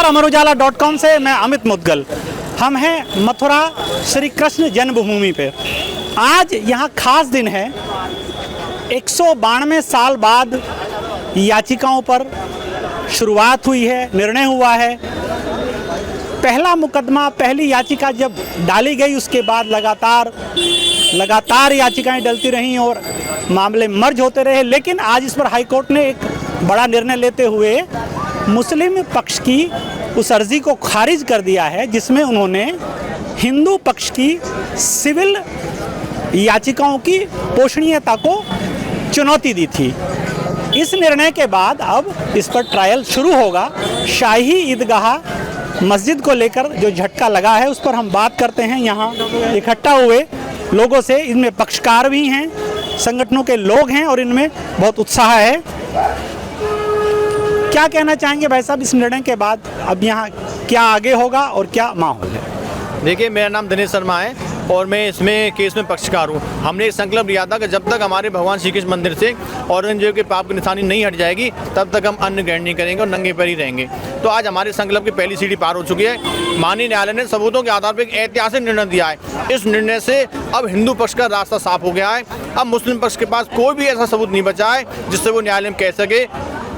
अमरुजाला.com से मैं अमित मुद्गल। हम हैं मथुरा श्री कृष्ण जन्मभूमि पे। आज यहाँ खास दिन है। 192 साल बाद याचिकाओं पर शुरुआत हुई है, निर्णय हुआ है। पहला मुकदमा, पहली याचिका जब डाली गई उसके बाद लगातार याचिकाएं डलती रहीं और मामले मर्ज होते रहे, लेकिन आज इस पर हाईकोर्ट ने एक बड़ा निर्णय लेते हुए मुस्लिम पक्ष की उस अर्जी को खारिज कर दिया है जिसमें उन्होंने हिंदू पक्ष की सिविल याचिकाओं की पोषणीयता को चुनौती दी थी। इस निर्णय के बाद अब इस पर ट्रायल शुरू होगा। शाही ईदगाह मस्जिद को लेकर जो झटका लगा है उस पर हम बात करते हैं। यहाँ इकट्ठा हुए लोगों से, इनमें पक्षकार भी हैं, संगठनों के लोग हैं और इनमें बहुत उत्साह है। क्या कहना चाहेंगे भाई साहब इस निर्णय के बाद? अब यहाँ क्या आगे होगा और क्या माहौल है? देखिए, मेरा नाम दिनेश शर्मा है और मैं इसमें केस में पक्षकार हूँ। हमने एक संकल्प लिया था कि जब तक हमारे भगवान श्री कृष्ण मंदिर से औरंगजेब के पाप की निशानी नहीं हट जाएगी तब तक हम अन्न ग्रहण नहीं करेंगे और नंगे पैर ही रहेंगे। तो आज हमारे संकल्प की पहली सीढ़ी पार हो चुकी है। माननीय न्यायालय ने सबूतों के आधार पर एक ऐतिहासिक निर्णय दिया है। इस निर्णय से अब हिंदू पक्ष का रास्ता साफ हो गया है। अब मुस्लिम पक्ष के पास कोई भी ऐसा सबूत नहीं बचा है जिससे वो न्यायालय में कह सके।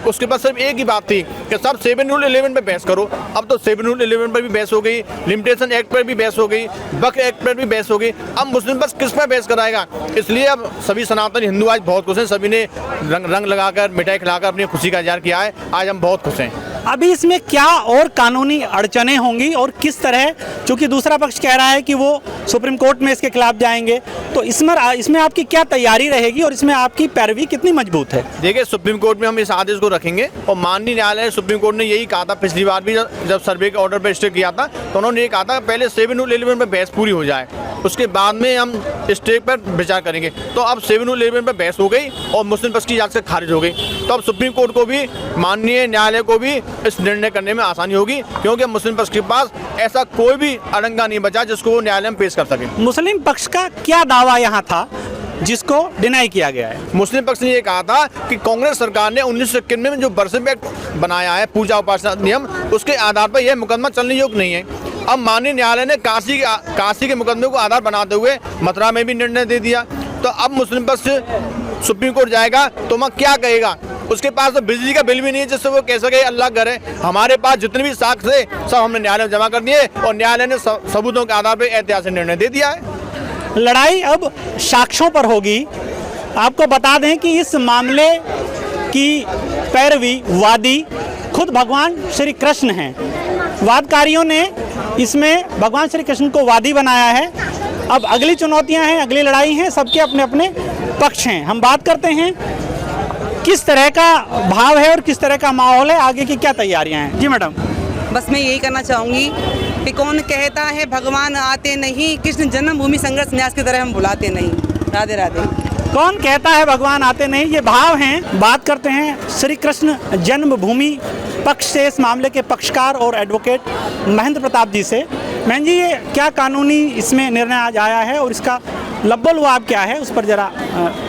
उसके पास सिर्फ एक ही बात थी कि सब 7 रूल 11 पे बहस करो। अब तो 7 रूल 11 पर भी बहस हो गई, लिमिटेशन एक्ट पर भी बहस हो गई, वक्फ एक्ट पर भी बहस हो गई। अब मुस्लिम पक्ष किस पर बहस कराएगा? इसलिए अब सभी सनातन हिंदू आज बहुत खुश हैं। सभी ने रंग लगाकर, मिठाई खिलाकर अपनी खुशी का इजहार किया है। आज हम बहुत खुश हैं। अभी इसमें क्या और कानूनी अड़चनें होंगी और किस तरह, चूंकि दूसरा पक्ष कह रहा है कि वो सुप्रीम कोर्ट में इसके खिलाफ जाएंगे, तो इसमें आपकी क्या तैयारी रहेगी और इसमें आपकी पैरवी कितनी मजबूत है? देखिए, सुप्रीम कोर्ट में हम इस आदेश को रखेंगे और माननीय न्यायालय सुप्रीम कोर्ट ने यही कहा था। पिछली बार भी जब सर्वे के ऑर्डर पर स्टे किया था तो उन्होंने ये कहा था पहले 7 रूल 11 पर बहस पूरी हो जाए, उसके बाद में हम स्टे पर विचार करेंगे। तो अब 7 रूल 11 पर बहस हो गई और मुस्लिम पक्ष की याचिका खारिज हो गई। तो अब सुप्रीम कोर्ट को भी, माननीय न्यायालय को भी इस निर्णय करने में आसानी होगी, क्योंकि मुस्लिम पक्ष के पास ऐसा कोई भी अड़ंगा नहीं बचा जिसको वो न्यायालय में पेश कर सके। मुस्लिम पक्ष का क्या दावा यहाँ था जिसको डिनाई किया गया है? मुस्लिम पक्ष ने ये कहा था कि कांग्रेस सरकार ने 1991 में जो बरसिम एक्ट बनाया है, पूजा उपासना नियम, उसके आधार पर यह मुकदमा चलने योग्य नहीं है। अब माननीय न्यायालय ने काशी के मुकदमे को आधार बनाते हुए मथुरा में भी निर्णय दे दिया। तो अब मुस्लिम पक्ष सुप्रीम कोर्ट जाएगा तो वहाँ क्या कहेगा? उसके पास तो बिजली का बिल भी नहीं है जिससे वो कह सके अल्लाह करे। हमारे पास जितने भी साक्ष्य थे सब हमने न्यायालय में जमा कर दिए और न्यायालय ने सबूतों के आधार पर ऐतिहासिक निर्णय दे दिया है। लड़ाई अब साक्ष्यों पर होगी। आपको बता दें कि इस मामले की पैरवी वादी खुद भगवान श्री कृष्ण हैं। वादकारियों ने इसमें भगवान श्री कृष्ण को वादी बनाया है। अब अगली चुनौतियां हैं, अगली लड़ाई हैं, सबके अपने अपने पक्ष हैं। हम बात करते हैं किस तरह का भाव है और किस तरह का माहौल है, आगे की क्या तैयारियां हैं? जी मैडम। बस मैं यही करना चाहूँगी कि कौन कहता है भगवान आते नहीं, कृष्ण जन्मभूमि संघर्ष न्यास की तरह हम बुलाते नहीं। राधे राधे। कौन कहता है भगवान आते नहीं, ये भाव हैं। बात करते हैं श्री कृष्ण जन्मभूमि पक्ष से, इस मामले के पक्षकार और एडवोकेट महेंद्र प्रताप जी से। महेंद्र जी, ये क्या कानूनी इसमें निर्णय आज आया है और इसका लब्बल-लुआब क्या है, उस पर जरा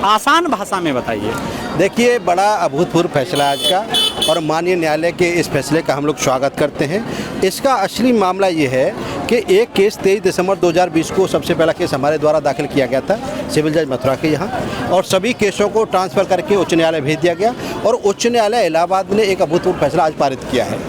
आसान भाषा में बताइए। देखिए, बड़ा अभूतपूर्व फैसला आज का और माननीय न्यायालय के इस फैसले का हम लोग स्वागत करते हैं। इसका असली मामला ये है कि एक केस 23 दिसंबर 2020 को सबसे पहला केस हमारे द्वारा दाखिल किया गया था सिविल जज मथुरा के यहाँ, और सभी केसों को ट्रांसफ़र करके उच्च न्यायालय भेज दिया गया और उच्च न्यायालय इलाहाबाद ने एक अभूतपूर्व फैसला आज पारित किया है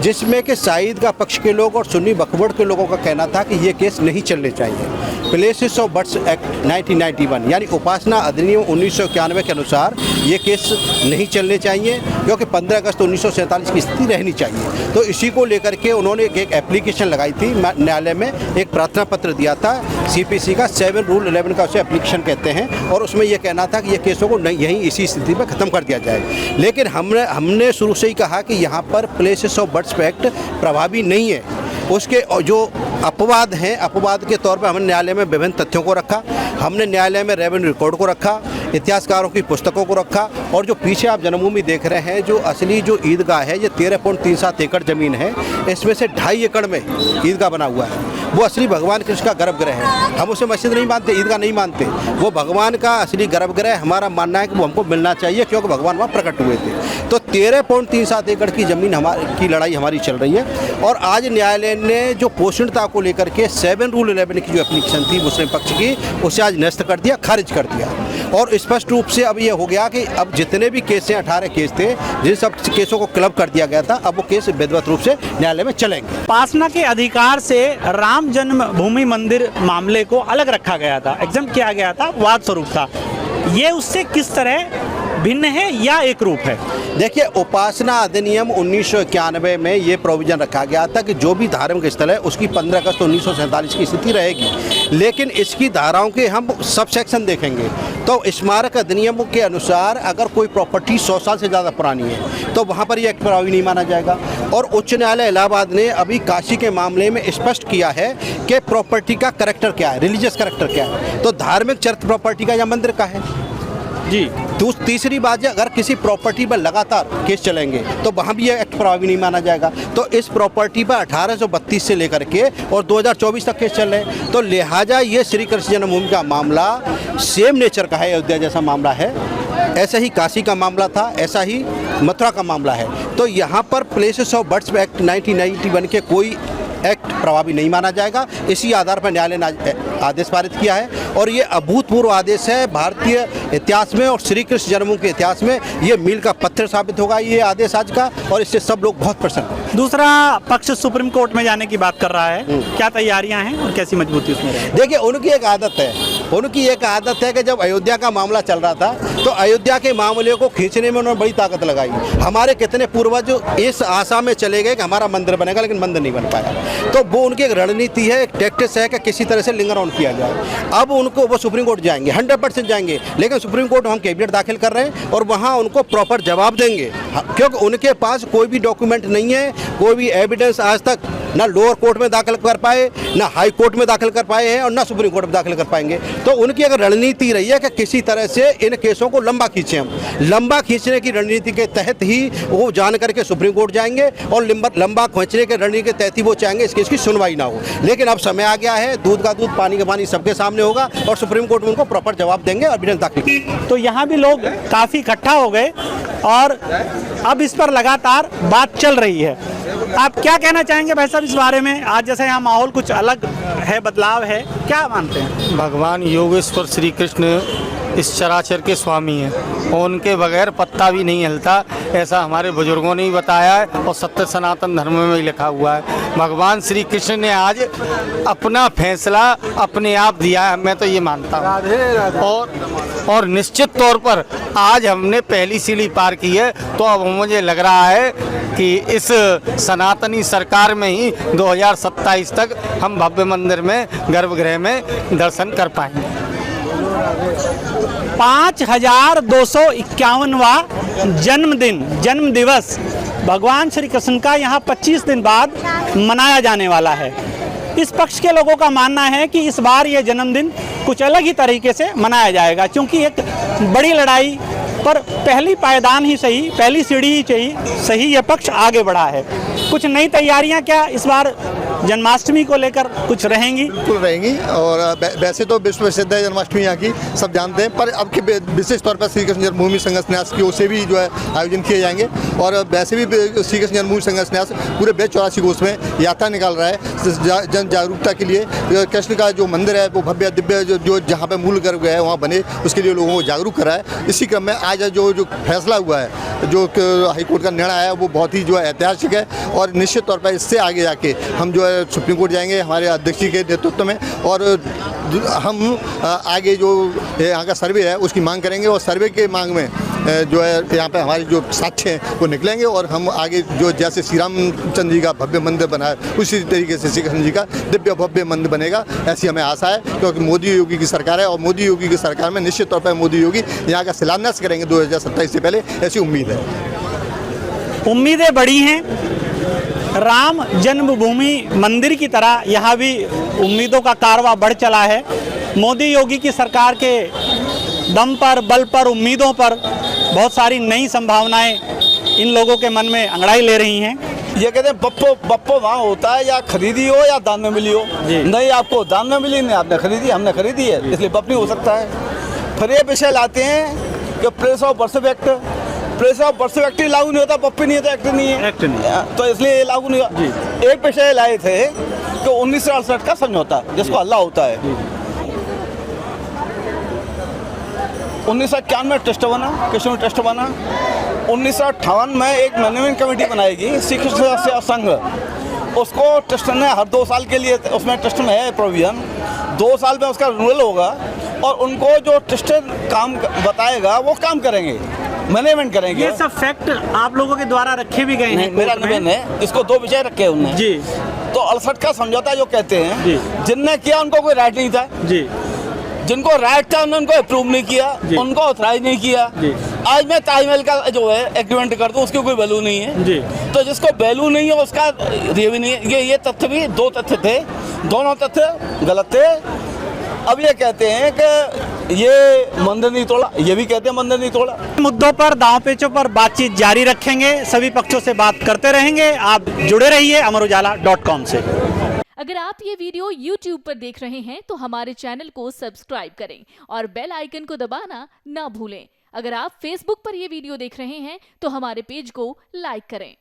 जिसमें कि शाहिद का पक्ष के लोग और सुन्नी वक्फ के लोगों का कहना था कि ये केस नहीं चलने चाहिए। प्लेसेस ऑफ बर्ड्स एक्ट 1991 यानी उपासना अधिनियम 1991 के अनुसार ये केस नहीं चलने चाहिए, क्योंकि 15 अगस्त 1947 की स्थिति रहनी चाहिए। तो इसी को लेकर के उन्होंने एक एप्लीकेशन लगाई थी न्यायालय में, एक प्रार्थना पत्र दिया था CPC का, 7 रूल 11 का उसे एप्लीकेशन कहते हैं, और उसमें यह कहना था कि ये केसों को यहीं इसी स्थिति में ख़त्म कर दिया जाए। लेकिन हमने शुरू से ही कहा कि यहाँ पर प्लेसेस ऑफ बर्ड्स एक्ट प्रभावी नहीं है। उसके जो अपवाद हैं, अपवाद के तौर पर हमने न्यायालय में विभिन्न तथ्यों को रखा, हमने न्यायालय में रेवेन्यू रिकॉर्ड को रखा, इतिहासकारों की पुस्तकों को रखा, और जो पीछे आप जन्मभूमि देख रहे हैं, जो असली जो ईदगाह है, ये 13.37 एकड़ ज़मीन है, इसमें से 2.5 एकड़ में ईदगाह बना हुआ है। वो असली भगवान कृष्ण का गर्भगृह है। हम उसे मस्जिद नहीं मानते, ईदगाह नहीं मानते, वो भगवान का असली गर्भगृह। हमारा मानना है कि वो हमको मिलना चाहिए क्योंकि भगवान वहाँ प्रकट हुए थे। तो 13.37 एकड़ की ज़मीन की लड़ाई हमारी चल रही है और आज न्यायालय ने जो पोषणता को लेकर के 7 रूल 11 की जो एप्लीकेशन थी मुस्लिम पक्ष की, उसे आज निरस्त कर दिया, खारिज कर दिया। और स्पष्ट रूप से अब ये हो गया कि अब जितने भी केस हैं, 18 केस थे, जिन सब केसों को क्लब कर दिया गया था, अब वो केस विधिवत रूप से न्यायालय में चलेंगे। उपासना के अधिकार से राम जन्मभूमि मंदिर मामले को अलग रखा गया था, एग्जाम किया गया था, वाद स्वरूप था। ये उससे किस तरह भिन्न है या एक रूप है? देखिए, उपासना अधिनियम 1991 में ये प्रोविजन रखा गया था कि जो भी धार्मिक स्थल है उसकी 15 अगस्त 1947 की स्थिति रहेगी, लेकिन इसकी धाराओं के हम सब सेक्शन देखेंगे तो स्मारक अधिनियम के अनुसार अगर कोई प्रॉपर्टी 100 साल से ज़्यादा पुरानी है तो वहाँ पर यह एक्ट प्रभावी नहीं माना जाएगा। और उच्च न्यायालय इलाहाबाद ने अभी काशी के मामले में स्पष्ट किया है कि प्रॉपर्टी का करेक्टर क्या है, रिलीजियस करेक्टर क्या है, तो धार्मिक चरित्र प्रॉपर्टी का या मंदिर का है जी। तीसरी बात है, अगर किसी प्रॉपर्टी पर लगातार केस चलेंगे तो वहाँ भी यह एक्ट प्रभावी नहीं माना जाएगा। तो इस प्रॉपर्टी पर 1832 से लेकर के और 2024 तक केस चल रहे हैं, तो लिहाजा ये श्री कृष्ण जन्मभूमि का मामला सेम नेचर का है, अयोध्या जैसा मामला है, ऐसा ही काशी का मामला था, ऐसा ही मथुरा का मामला है। तो यहाँ पर प्लेसेस ऑफ बर्थ एक्ट 1991 के कोई एक्ट प्रभावी नहीं माना जाएगा। इसी आधार पर न्यायालय ने आदेश पारित किया है और ये अभूतपूर्व आदेश है भारतीय इतिहास में और श्री कृष्ण जन्मभूमि के इतिहास में ये मील का पत्थर साबित होगा ये आदेश आज का, और इससे सब लोग बहुत प्रसन्न हैं। दूसरा पक्ष सुप्रीम कोर्ट में जाने की बात कर रहा है, क्या तैयारियां हैं और कैसी मजबूती उसमें रहेगी? देखिए, उनकी एक आदत है कि जब अयोध्या का मामला चल रहा था तो अयोध्या के मामले को खींचने में उन्होंने बड़ी ताकत लगाई। हमारे कितने पूर्वज इस आशा में चले गए कि हमारा मंदिर बनेगा, लेकिन मंदिर नहीं बन पाया। तो वो उनकी एक रणनीति है, एक टैक्टिक्स है कि किसी तरह से लिंगर ऑन किया जाए। अब उनको वो सुप्रीम कोर्ट जाएंगे, 100% जाएंगे, लेकिन सुप्रीम कोर्ट हम कैबिनेट दाखिल कर रहे हैं और वहाँ उनको प्रॉपर जवाब देंगे, क्योंकि उनके पास कोई भी डॉक्यूमेंट नहीं है, कोई भी एविडेंस आज तक ना लोअर कोर्ट में दाखिल कर पाए, ना हाई कोर्ट में दाखिल कर पाए हैं और ना सुप्रीम कोर्ट में दाखिल कर पाएंगे। तो उनकी अगर रणनीति रही है कि किसी तरह से इन केसों को लंबा खींचे, हम लंबा खींचने की रणनीति के तहत ही वो जान करके सुप्रीम कोर्ट जाएंगे और लंबा खींचने के रणनीति के तहत ही वो चाहेंगे इस केस की सुनवाई ना हो। लेकिन अब समय आ गया है, दूध का दूध पानी का पानी सबके सामने होगा और सुप्रीम कोर्ट में उनको प्रॉपर जवाब देंगे और एविडेंस दाखिल। तो यहाँ भी लोग काफ़ी इकट्ठा हो गए और अब इस पर लगातार बात चल रही है। आप क्या कहना चाहेंगे भाई साहब इस बारे में? आज जैसे यहाँ माहौल कुछ अलग है, बदलाव है, क्या मानते हैं? भगवान योगेश्वर श्री कृष्ण इस चराचर के स्वामी हैं और उनके बगैर पत्ता भी नहीं हिलता, ऐसा हमारे बुजुर्गों ने ही बताया है और सत्य सनातन धर्म में ही लिखा हुआ है। भगवान श्री कृष्ण ने आज अपना फैसला अपने आप दिया है, मैं तो ये मानता हूँ। और निश्चित तौर पर आज हमने पहली सीढ़ी पार की है, तो अब मुझे लग रहा है कि इस सनातनी सरकार में ही 2027 तक हम भव्य मंदिर में गर्भगृह में दर्शन कर पाएंगे। 5251वां जन्म दिवस भगवान श्री कृष्ण का यहाँ 25 दिन बाद मनाया जाने वाला है। इस पक्ष के लोगों का मानना है कि इस बार ये जन्मदिन कुछ अलग ही तरीके से मनाया जाएगा, क्योंकि एक बड़ी लड़ाई पर पहली पायदान ही सही, पहली सीढ़ी ही सही ये पक्ष आगे बढ़ा है। कुछ नई तैयारियां क्या इस बार जन्माष्टमी को लेकर कुछ रहेंगी? बिल्कुल रहेंगी, और वैसे तो विश्व प्रसिद्ध है जन्माष्टमी यहाँ की, सब जानते हैं, पर अब के विशेष तौर पर श्री कृष्ण जन्मभूमि संघर्ष न्यास की ओर से भी जो है आयोजन किए जाएंगे। और वैसे भी श्री कृष्ण जन्मभूमि संघर्ष न्यास पूरे 84 कोस में यात्रा निकाल रहा है जन जागरूकता के लिए। कृष्ण का जो मंदिर है वो भव्य दिव्य जो जहाँ पे मूल गर्भ है वहाँ बने, उसके लिए लोगों को जागरूक करा है। इसी क्रम में आज जो फैसला हुआ है, जो हाईकोर्ट का निर्णय आया, वो बहुत ही जो है ऐतिहासिक है और निश्चित तौर पर इससे आगे जाके हम जो है सुप्रीम कोर्ट जाएंगे हमारे अध्यक्ष जी के नेतृत्व में, और हम आगे जो यहाँ का सर्वे है उसकी मांग करेंगे और सर्वे के मांग में जो है यहाँ पे हमारे जो साक्ष्य हैं वो निकलेंगे और हम आगे जो जैसे श्री रामचंद्र जी का भव्य मंदिर बना है उसी तरीके से श्री कृष्ण जी का दिव्य भव्य मंदिर बनेगा, ऐसी हमें आशा है। क्योंकि मोदी योगी की सरकार है और मोदी योगी की सरकार में निश्चित तौर पर मोदी योगी यहाँ का शिलान्यास करेंगे 2027 से पहले, ऐसी उम्मीद है। उम्मीदें बड़ी हैं। राम जन्मभूमि मंदिर की तरह यहाँ भी उम्मीदों का कारवां बढ़ चला है। मोदी योगी की सरकार के दम पर, बल पर, उम्मीदों पर बहुत सारी नई संभावनाएं इन लोगों के मन में अंगड़ाई ले रही हैं। ये कहते हैं बप्पो वहाँ होता है या खरीदी हो या दान में मिली हो। नहीं आपको दान में मिली, नहीं आपने खरीदी, हमने खरीदी है, इसलिए बप नहीं हो सकता है। फिर ये विषय लाते हैं कि place of birth act, place of birth act ही लागू नहीं होता, बप्पी नहीं होता, एक्ट नहीं है, एक्ट नहीं, तो इसलिए ये लागू नहीं होता। एक विषय लाए थे कि 1968 का समझौता जिसको अल्लाह होता है, 1951 में टेस्ट बना, कश्मीर टेस्ट बना, 1958 में एक मैनेजमेंट कमेटी बनाएगी सिख सेवा संघ, उसको टेस्ट ने हर 2 साल के लिए, उसमें टेस्ट में है प्रोविजन, 2 साल में उसका रिन्यूअल होगा और उनको जो टेस्ट काम बताएगा वो काम करेंगे, मैनेजमेंट करेंगे। ये सब फैक्ट आप लोगों के द्वारा रखे भी गए हैं। मेरा निवेदन है, इसको 2 विषय रखे उन्होंने जी। तो 68 का समझौता जो कहते हैं, जिनने किया उनको कोई राइट नहीं था जी, जिनको राइट था उन्होंने उनको अप्रूव नहीं किया, उनको ऑथराइज नहीं किया। आज मैं ताजमहल का जो है एग्रीमेंट कर दूं, उसकी कोई वैल्यू नहीं है जी। तो जिसको वैल्यू नहीं है उसका ये भी नहीं है। ये तथ्य भी 2 तथ्य थे, दोनों तथ्य गलत थे। अब ये कहते हैं कि ये मंदिर नहीं तोड़ा, ये भी कहते हैं मंदिर नहीं तोड़ा। मुद्दों पर, दांव पेचों पर बातचीत जारी रखेंगे, सभी पक्षों से बात करते रहेंगे। आप जुड़े रहिए अमरउजाला.com से। अगर आप ये वीडियो YouTube पर देख रहे हैं तो हमारे चैनल को सब्सक्राइब करें और बेल आइकन को दबाना ना भूलें। अगर आप Facebook पर ये वीडियो देख रहे हैं तो हमारे पेज को लाइक करें।